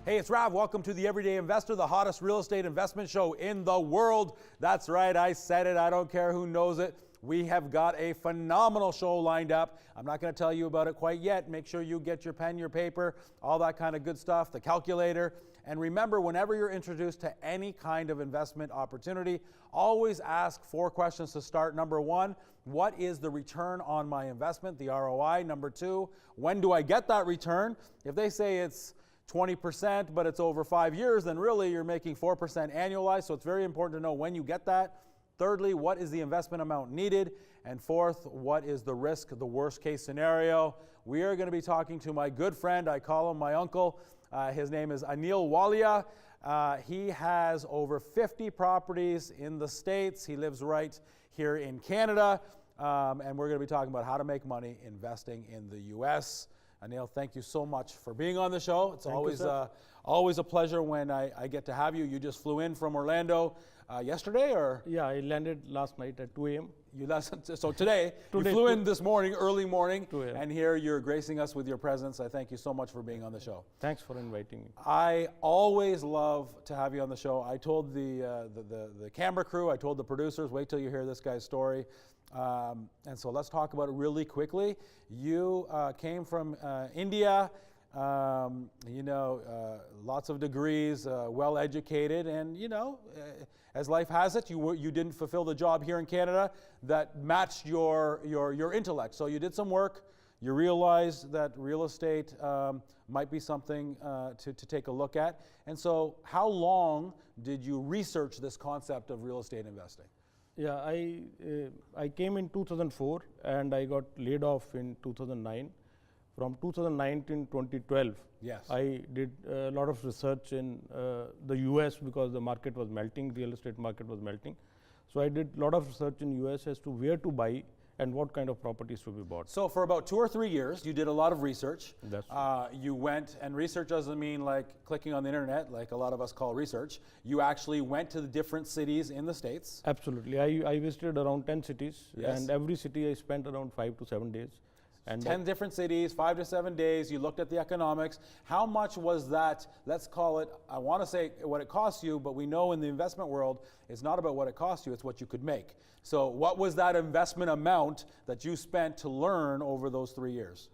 Hey, it's Rav. Welcome to the Everyday Investor, the hottest real estate investment show in the world. That's right, I said it. I don't care who knows it. We have got a phenomenal show lined up. I'm not going to tell you about it quite yet. Make sure you get your pen, your paper, all that kind of good stuff, the calculator. And remember, whenever you're introduced to any kind of investment opportunity, always ask 4 questions to start. Number 1, what is the return on my investment, the ROI? Number 2, when do I get that return? If they say it's 20%, but it's over 5 years, then really you're making 4% annualized. So it's very important to know when you get that. Thirdly, what is the investment amount needed? And fourth, what is the risk, the worst case scenario? We are going to be talking to my good friend. I call him my uncle. His name is Anil Walia. He has over 50 properties in the States. He lives right here in Canada. And we're going to be talking about how to make money investing in the U.S. Anil, thank you so much for being on the show. It's always a pleasure when I get to have you. You just flew in from Orlando yesterday, or? Yeah, I landed last night at 2 a.m. So today, you flew in this morning, early morning, and here you're gracing us with your presence. I thank you so much for being on the show. Thanks for inviting me. I always love to have you on the show. I told the camera crew, I told the producers, wait till you hear this guy's story. And so let's talk about it really quickly. You came from India, lots of degrees, well educated, and as life has it, you didn't fulfill the job here in Canada that matched your intellect. So you did some work. You realized that real estate might be something to take a look at. And so how long did you research this concept of real estate investing? Yeah, I came in 2004 and I got laid off in 2009. From 2009 to 2012, yes, I did a lot of research in the US because the market was melting, real estate market was melting. So I did a lot of research in US as to where to buy and what kind of properties to be bought. So for about 2 or 3 years, you did a lot of research. That's you went, and research doesn't mean like clicking on the internet, like a lot of us call research. You actually went to the different cities in the States. Absolutely. I visited around 10 cities, yes, and every city I spent around 5 to 7 days. And 10 different cities, 5 to 7 days, you looked at the economics. How much was that, let's call it, I want to say what it cost you, but we know in the investment world, it's not about what it cost you, it's what you could make. So what was that investment amount that you spent to learn over those 3 years?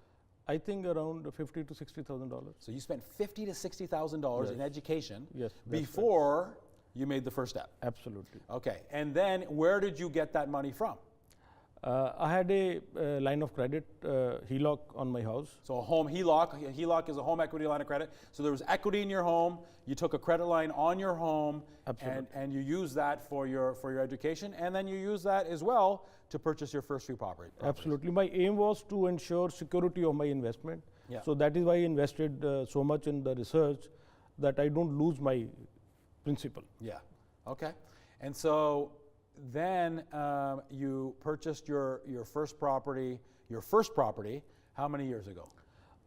I think around $50,000 to $60,000. So you spent $50,000 to $60,000 yes, in education, yes, before you made the first step? Absolutely. Okay, and then where did you get that money from? I had a line of credit, HELOC on my house. So a home HELOC. A HELOC is a home equity line of credit. So there was equity in your home. You took a credit line on your home, and you used that for your education, and then you used that as well to purchase your first few properties. Absolutely. My aim was to ensure security of my investment. Yeah. So that is why I invested so much in the research that I don't lose my principal. Yeah. Okay. And so then you purchased your first property. How many years ago?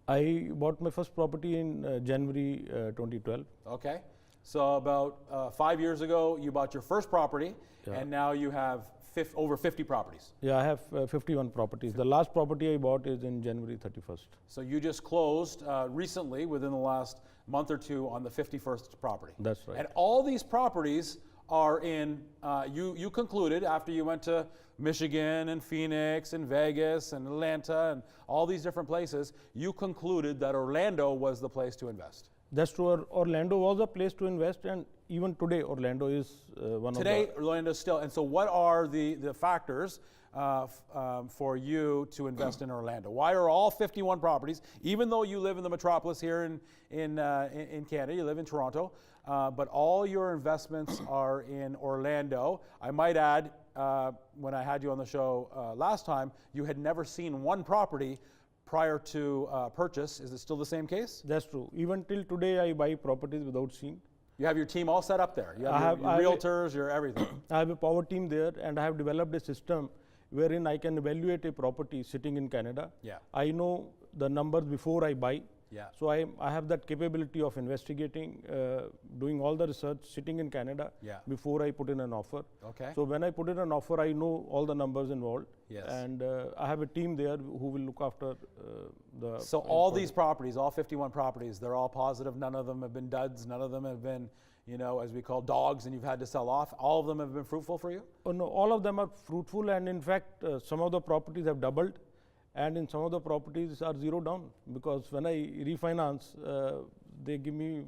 I bought my first property in January 2012. Okay, so about 5 years ago you bought your first property, yeah, and now you have over 50 properties. Yeah, I have 51 properties. The last property I bought is in January 31st. So you just closed recently, within the last month or two, on the 51st property. That's right. And all these properties are in, you concluded after you went to Michigan and Phoenix and Vegas and Atlanta and all these different places, you concluded that Orlando was the place to invest. That's true. Orlando was a place to invest, and even today Orlando is one of the... Today Orlando still, and so what are the factors for you to invest in Orlando? Why are all 51 properties, even though you live in the metropolis here in Canada, you live in Toronto, but all your investments are in Orlando? I might add, when I had you on the show last time, you had never seen one property prior to purchase. Is it still the same case? That's true. Even till today I buy properties without seeing. You have your team all set up there. You have your realtors, your everything. I have a power team there, and I have developed a system wherein I can evaluate a property sitting in Canada. Yeah. I know the numbers before I buy, Yeah. So I have that capability of investigating, doing all the research, sitting in Canada Yeah. before I put in an offer. Okay. So when I put in an offer, I know all the numbers involved. Yes. And I have a team there who will look after the. So all these properties, all 51 properties, they're all positive. None of them have been duds. None of them have been, you know, as we call dogs, and you've had to sell off. All of them have been fruitful for you? Oh, no, all of them are fruitful, and in fact, some of the properties have doubled, and in some of the properties are zero down, because when I refinance, they give me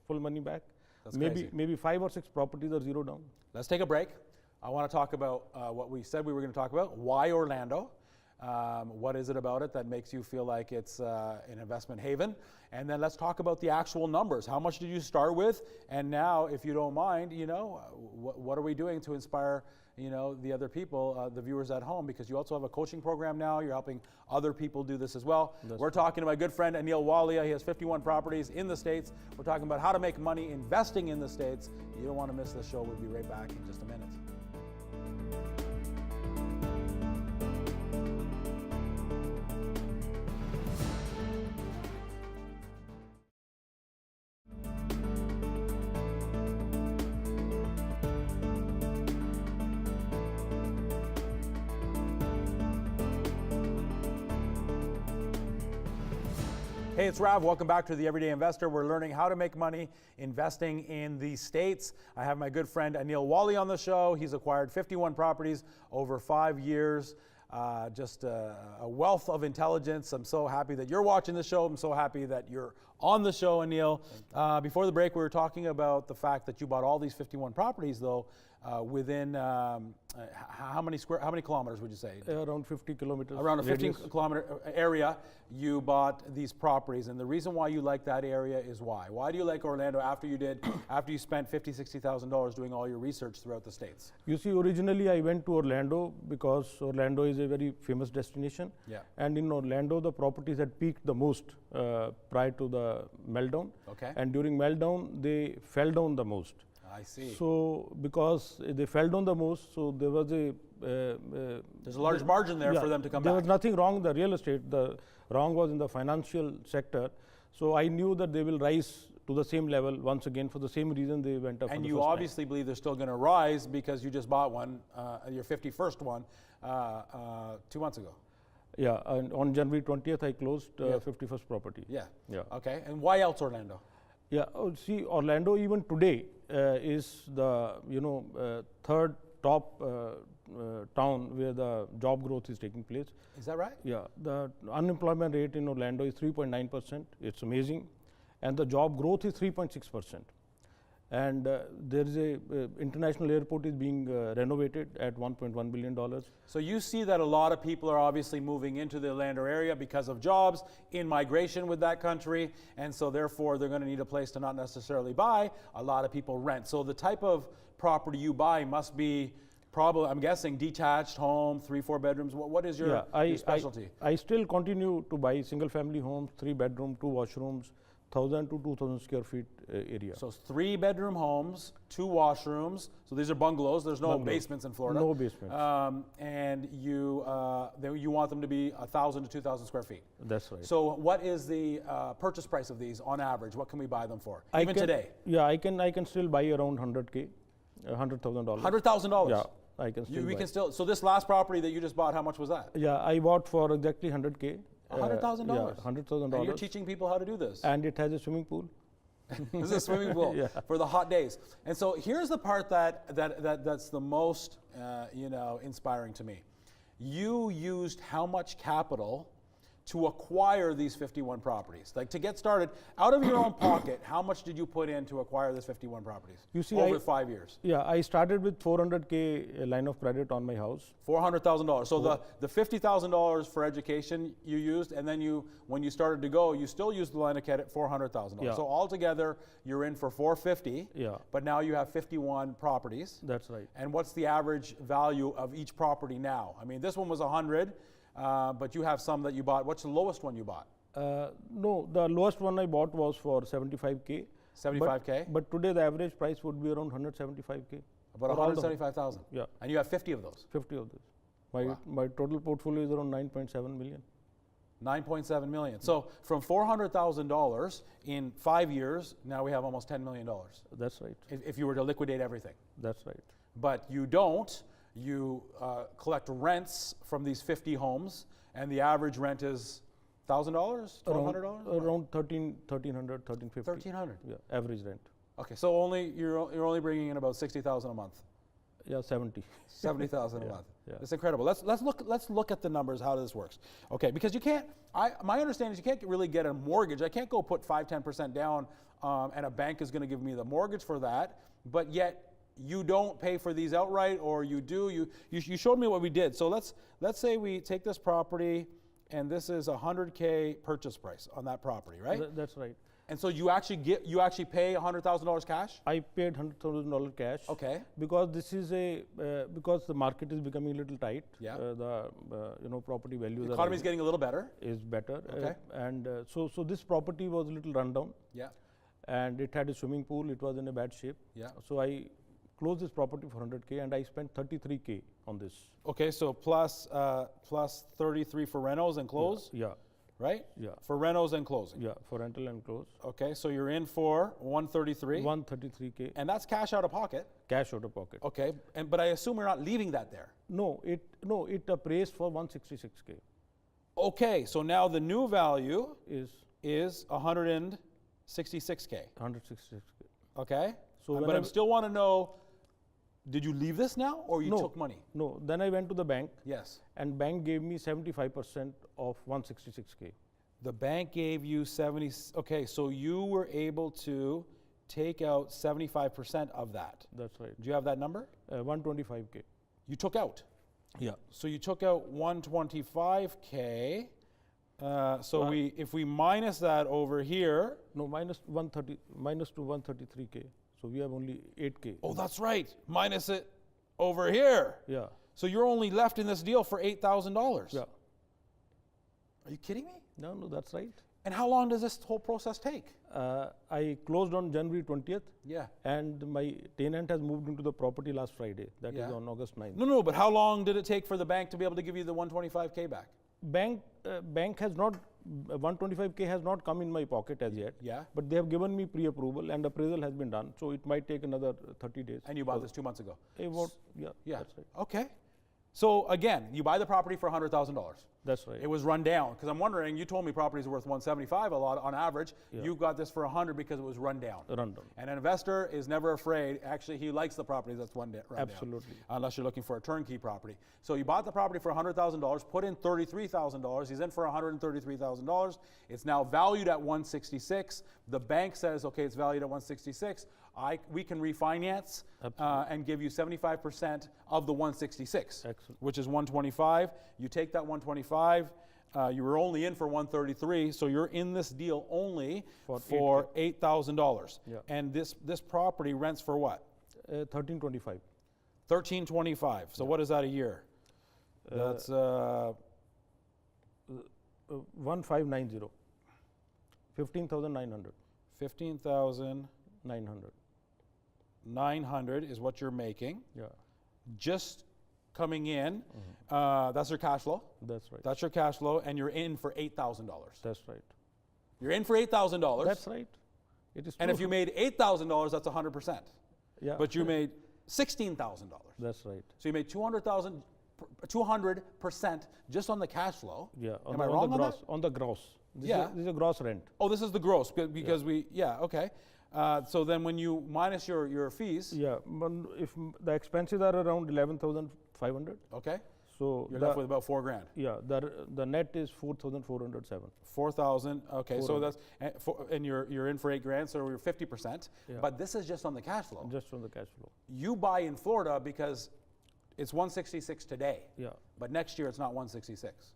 full money back. That's crazy. Maybe 5 or 6 properties are zero down. Let's take a break. I want to talk about what we said we were going to talk about. Why Orlando? What is it about it that makes you feel like it's an investment haven? And then let's talk about the actual numbers. How much did you start with? And now, if you don't mind, you know, what are we doing to inspire, you know, the other people, the viewers at home? Because you also have a coaching program now. You're helping other people do this as well. We're talking to my good friend Anil Walia. He has 51 properties in the States. We're talking about how to make money investing in the States. You don't want to miss this show. We'll be right back in just a minute. Hey, it's Rav. Welcome back to The Everyday Investor. We're learning how to make money investing in the States. I have my good friend Anil Walia on the show. He's acquired 51 properties over 5 years. Just a wealth of intelligence. I'm so happy that you're watching the show. I'm so happy that you're on the show, Anil. Before the break, we were talking about the fact that you bought all these 51 properties, though, within how many kilometers would you say? Around 50 kilometers. Around a 15-kilometer area, you bought these properties, and the reason why you like that area is why? Why do you like Orlando after you spent $50,000-$60,000 doing all your research throughout the States? You see, originally I went to Orlando because Orlando is a very famous destination. Yeah. And in Orlando, the properties had peaked the most prior to the meltdown. Okay. And during meltdown, they fell down the most. I see. So because they fell down the most, so there was a there's a large margin there for them to come there back. was nothing wrong in the real estate. The wrong was in the financial sector. So I knew that they will rise to the same level once again for the same reason they went up. And for the you first obviously believe they're still going to rise because you just bought one, your 51st one, 2 months ago. Yeah, and on January 20th, I closed Yeah. 51st property. Yeah. Yeah. Okay. And why else Orlando? Yeah. See, Orlando even today is the third top town where the job growth is taking place. Is that right? Yeah. The unemployment rate in Orlando is 3.9%. It's amazing, and the job growth is 3.6%. And there is a international airport is being renovated at $1.1 billion. So you see that a lot of people are obviously moving into the Orlando area because of jobs, in migration with that country, and so therefore they're going to need a place to not necessarily buy. A lot of people rent. So the type of property you buy must be probably, I'm guessing, detached home, 3-4 bedrooms. What is your specialty? I still continue to buy single family homes, 3 bedroom, 2 washrooms, 1,000 to 2,000 square feet area. So 3-bedroom homes, 2 washrooms. So these are bungalows. There's no basements in Florida. No basements. And you want them to be 1,000 to 2,000 square feet. That's right. So what is the purchase price of these on average? What can we buy them for? Even today? Yeah, I can still buy around $100,000, $100,000. $100,000. Yeah, I can still. We can still. So this last property that you just bought, how much was that? Yeah, I bought for exactly $100,000. $100,000. Yeah, $100,000. And you're teaching people how to do this. And it has a swimming pool. This is a swimming pool for the hot days. And so here's the part that's the most inspiring to me. You used how much capital to acquire these 51 properties? Like, to get started, out of your own pocket, how much did you put in to acquire this 51 properties? You see, over 5 years. Yeah, I started with $400K line of credit on my house. $400,000. So the $50,000 for education you used, and then when you started to go, you still used the line of credit, $400,000. Yeah. So altogether, you're in for $450. Yeah. But now you have 51 properties. That's right. And what's the average value of each property now? I mean, this one was 100. But you have some that you bought. What's the lowest one you bought? No, the lowest one I bought was for $75K. $75K? But today the average price would be around $175K. About $175,000? Yeah. And you have 50 of those? 50 of those. My total portfolio is around $9.7 million. 9.7 million. So from $400,000 in 5 years, now we have almost $10 million. That's right. If you were to liquidate everything. That's right. But you don't. You collect rents from these 50 homes, and the average rent is $1,000, $1,200? Around 1,300, 1,350. 1,300. Yeah, average rent. Okay, so you're only bringing in about 60,000 a month. Yeah, 70. 70,000 a month. Yeah. It's incredible. Let's look at the numbers, how this works. Okay, because you can't. My understanding is you can't really get a mortgage. I can't go put 5-10% down, and a bank is going to give me the mortgage for that. But yet you don't pay for these outright, or you do. You showed me what we did. So let's say we take this property, and this is $100K purchase price on that property, right? That's right. And so you actually pay $100,000 cash? I paid $100,000 cash. Okay. Because this is because the market is becoming a little tight. Yeah. Property values The economy is getting a little better. Is better. Okay. So this property was a little rundown. Yeah. And it had a swimming pool. It was in a bad shape. Yeah. So I closed this property for $100K, and I spent $33K on this. Okay, so plus 33 for rentals and close? Yeah. Right? Yeah. For rentals and closing? Yeah, for rental and close. Okay, so you're in for 133? 133K. And that's cash out of pocket? Cash out of pocket. Okay, but I assume you're not leaving that there? No, it appraised for 166K. Okay, so now the new value is 166K. 166K. Okay? So but I still want to know, did you leave this now, or you took money? No, then I went to the bank. Yes. And bank gave me 75% of 166K. The bank gave you 70, okay, so you were able to take out 75% of that. That's right. Do you have that number? 125K. You took out? Yeah. So you took out 125K. If we minus that over here. No, minus to 133K. So we have only 8K. Oh, that's right. Minus it over here. Yeah. So you're only left in this deal for $8,000. Yeah. Are you kidding me? No, that's right. And how long does this whole process take? I closed on January 20th. Yeah. And my tenant has moved into the property last Friday. That is on August 9th. No, but how long did it take for the bank to be able to give you the 125K back? Bank has not, 125K has not come in my pocket as yet. Yeah. But they have given me pre-approval, and appraisal has been done. So it might take another 30 days. And you bought this 2 months ago? Yeah, that's right. Okay. So again, you buy the property for $100,000. That's right. It was run down, because I'm wondering, you told me properties are worth 175 a lot on average. Yeah. You got this for 100 because it was run down. Run down. And an investor is never afraid. Actually, he likes the properties that's run down. Absolutely. Unless you're looking for a turnkey property. So you bought the property for $100,000, put in $33,000. He's in for $133,000. It's now valued at 166. The bank says, okay, it's valued at 166. We can refinance and give you 75% of the 166, which is 125. You take that 125. You were only in for 133, so you're in this deal only for $8,000. Yeah. And this property rents for what? $1,325. $1,325. So what is that a year? That's 1590. 15,900. 15,900 is what you're making. Yeah. Just coming in. That's your cash flow. That's right. That's your cash flow, and you're in for $8,000. That's right. You're in for $8,000. That's right. It is. And if you made $8,000, that's 100%. Yeah. But you made $16,000. That's right. So you made 200% just on the cash flow. Yeah. Am I wrong on that? On the gross. This is a gross rent. Oh, this is the gross because okay. So then when you minus your fees. Yeah, but if the expenses are around 11,500. Okay. So you're left with about $4,000. Yeah, the net is 4,407. 4,000. Okay, so that's and you're in for $8,000, so you're 50%. Yeah. But this is just on the cash flow. Just on the cash flow. You buy in Florida because it's 166 today. Yeah. But next year it's not 166.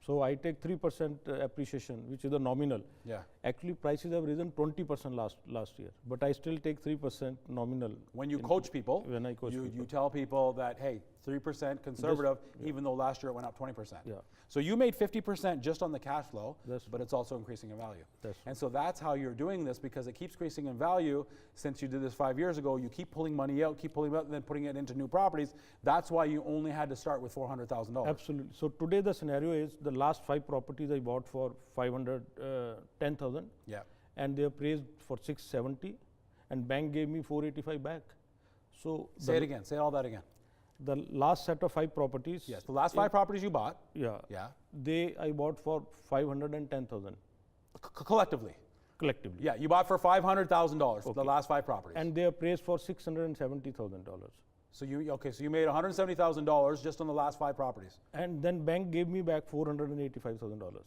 So I take 3% appreciation, which is the nominal. Yeah. Actually, prices have risen 20% last year, but I still take 3% nominal. When you coach people, when I coach you tell people that, hey, 3% conservative, even though last year it went up 20%. Yeah. So you made 50% just on the cash flow, That's but it's also increasing in value. That's and so that's how you're doing this, because it keeps increasing in value. Since you did this 5 years ago, you keep pulling money out, and then putting it into new properties. That's why you only had to start with $400,000. Absolutely. So today the scenario is the last 5 properties I bought for 510,000. Yeah. And they appraised for 670, and bank gave me 485 back. So Say it again. Say all that again. the last set of 5 properties. Yes. The last 5 properties you bought. Yeah. Yeah. I bought for 510,000 Collectively. collectively. Yeah. You bought for $500,000 for the last 5 properties. And they appraised for $670,000. So you made $170,000 just on the last 5 properties. And then bank gave me back $485,000.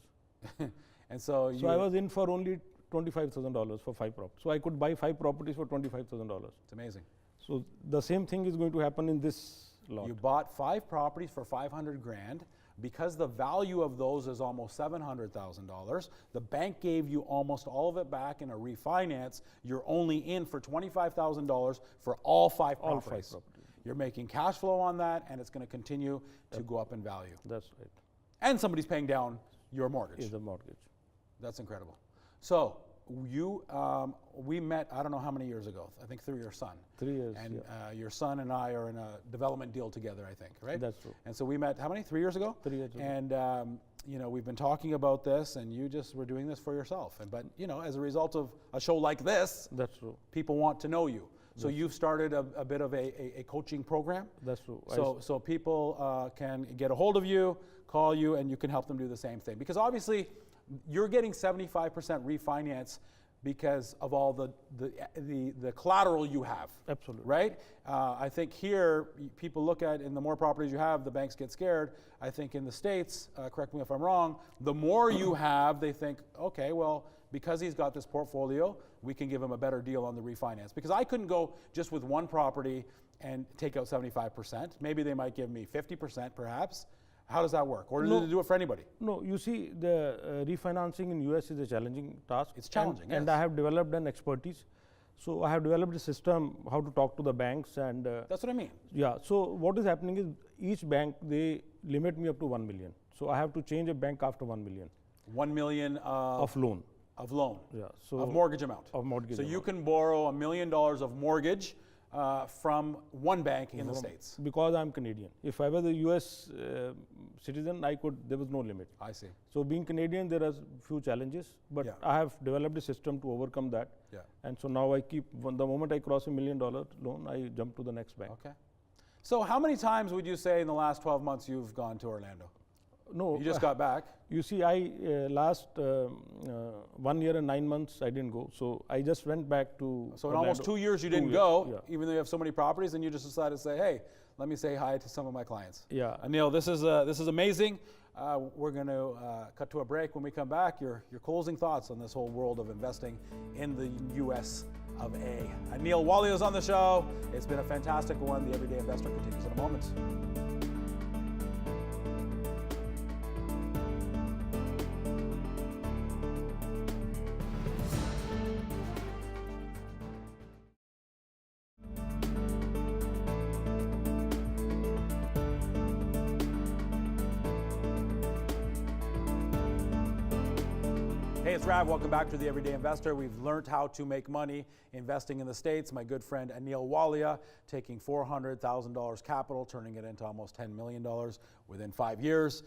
And so So I was in for only $25,000 for 5 properties. So I could buy 5 properties for $25,000. It's amazing. So the same thing is going to happen in this lot. You bought 5 properties for $500,000. Because the value of those is almost $700,000, the bank gave you almost all of it back in a refinance. You're only in for $25,000 for all 5 properties. All 5 properties. You're making cash flow on that, and it's going to continue to go up in value. That's right. And somebody's paying down your mortgage. Is a mortgage. That's incredible. So we met, I don't know how many years ago, I think through your son. 3 years. And your son and I are in a development deal together, I think, right? That's true. And so we met, how many, 3 years ago? 3 years ago. And we've been talking about this, and you just were doing this for yourself. But as a result of a show like this, That's true. people want to know you. So you've started a bit of a coaching program. That's true. So people can get a hold of you, call you, and you can help them do the same thing. Because obviously, you're getting 75% refinance because of all the collateral you have. Absolutely. Right? I think here, people look at, in the more properties you have, the banks get scared. I think in the States, correct me if I'm wrong, the more you have, they think, okay, well, because he's got this portfolio, we can give him a better deal on the refinance. Because I couldn't go just with one property and take out 75%. Maybe they might give me 50% perhaps. How does that work? Or do they do it for anybody? No, you see, the refinancing in US is a challenging task. It's challenging, and yes. I have developed an expertise. So I have developed a system how to talk to the banks and. That's what I mean. Yeah. So what is happening is each bank, they limit me up to 1 million. So I have to change a bank after 1 million. 1 million of loan. Of loan. Yeah. So of mortgage amount. Of mortgage. So amount. you can borrow $1 million of mortgage from one bank in the States. Because I'm Canadian. If I was a US citizen, there was no limit. I see. So being Canadian, there are few challenges, but Yeah. I have developed a system to overcome that. Yeah. And so now the moment I cross $1 million loan, I jump to the next bank. Okay. So how many times would you say in the last 12 months you've gone to Orlando? No. You just got back. You see, last 1 year and 9 months, I didn't go. So I just went back to So in Orlando. almost 2 years you didn't 2 go, years, yeah. even though you have so many properties, and you just decided to say, hey, let me say hi to some of my clients. Yeah. Anil, this is amazing. We're going to cut to a break. When we come back, your closing thoughts on this whole world of investing in the US of A. Anil Walia is on the show. It's been a fantastic one. The Everyday Investor continues in a moment. Hey, it's Rav. Welcome back to the Everyday Investor. We've learned how to make money investing in the States. My good friend Anil Walia taking $400,000 capital, turning it into almost $10 million within 5 years.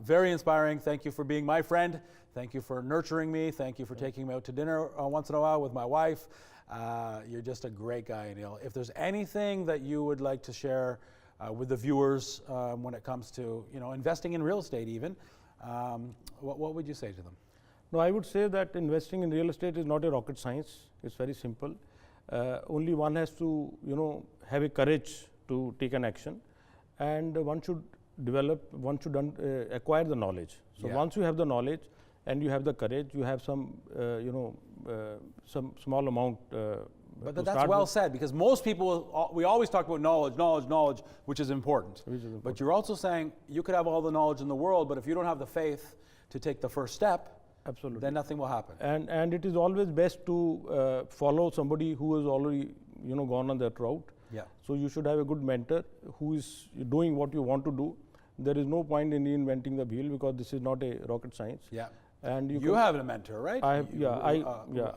Very inspiring. Thank you for being my friend. Thank you for nurturing me. Thank you for taking me out to dinner once in a while with my wife. You're just a great guy, Anil. If there's anything that you would like to share with the viewers when it comes to investing in real estate even, what would you say to them? No, I would say that investing in real estate is not a rocket science. It's very simple. Only one has to, have a courage to take an action, and one should acquire the knowledge. So Yeah. once you have the knowledge and you have the courage, you have some, some small amount. But that's well said, because most people, we always talk about knowledge, which is important. But you're also saying you could have all the knowledge in the world, but if you don't have the faith to take the first step, Absolutely. then nothing will happen. And it is always best to follow somebody who has already gone on that route. Yeah. So you should have a good mentor who is doing what you want to do. There is no point in reinventing the wheel because this is not a rocket science. Yeah. And you have a mentor, right?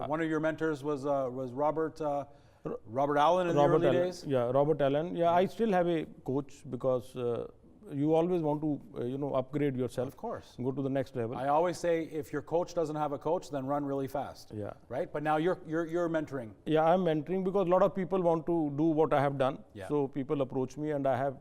One of your mentors was Robert Allen in the early days. Yeah, Robert Allen. Yeah, I still have a coach because you always want to upgrade yourself. Of course. Go to the next level. I always say if your coach doesn't have a coach, then run really fast. Yeah. Right. But now you're mentoring. Yeah, I'm mentoring because a lot of people want to do what I have done. Yeah. So people approach me, and I have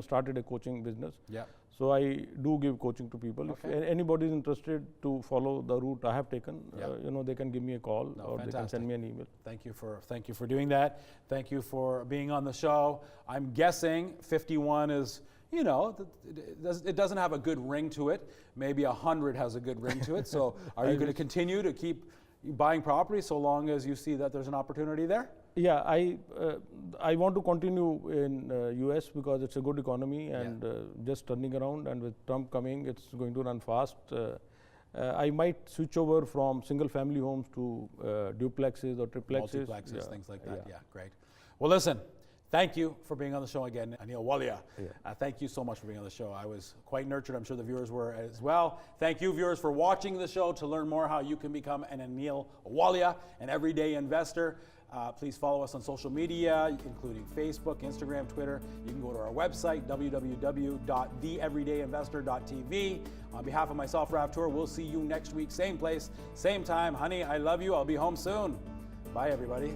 started a coaching business. Yeah. So I do give coaching to people. Okay. If anybody is interested to follow the route I have taken, Yeah. They can give me a call or fantastic. they can send me an email. Thank you for doing that. Thank you for being on the show. I'm guessing 51 is, it doesn't have a good ring to it. Maybe 100 has a good ring to it. So are you going to continue to keep buying property so long as you see that there's an opportunity there? Yeah, I want to continue in US because it's a good economy and just turning around, and with Trump coming, it's going to run fast. I might switch over from single family homes to duplexes or triplexes. Multiplexes, things like that. Yeah, great. Well, listen, thank you for being on the show again, Anil Walia. Yeah. Thank you so much for being on the show. I was quite nurtured. I'm sure the viewers were as well. Thank you, viewers, for watching the show. To learn more how you can become an Anil Walia, an everyday investor, please follow us on social media, including Facebook, Instagram, Twitter. You can go to our website, www.theeverydayinvestor.tv. On behalf of myself, Rav Tour, we'll see you next week, same place, same time. Honey, I love you. I'll be home soon. Bye, everybody.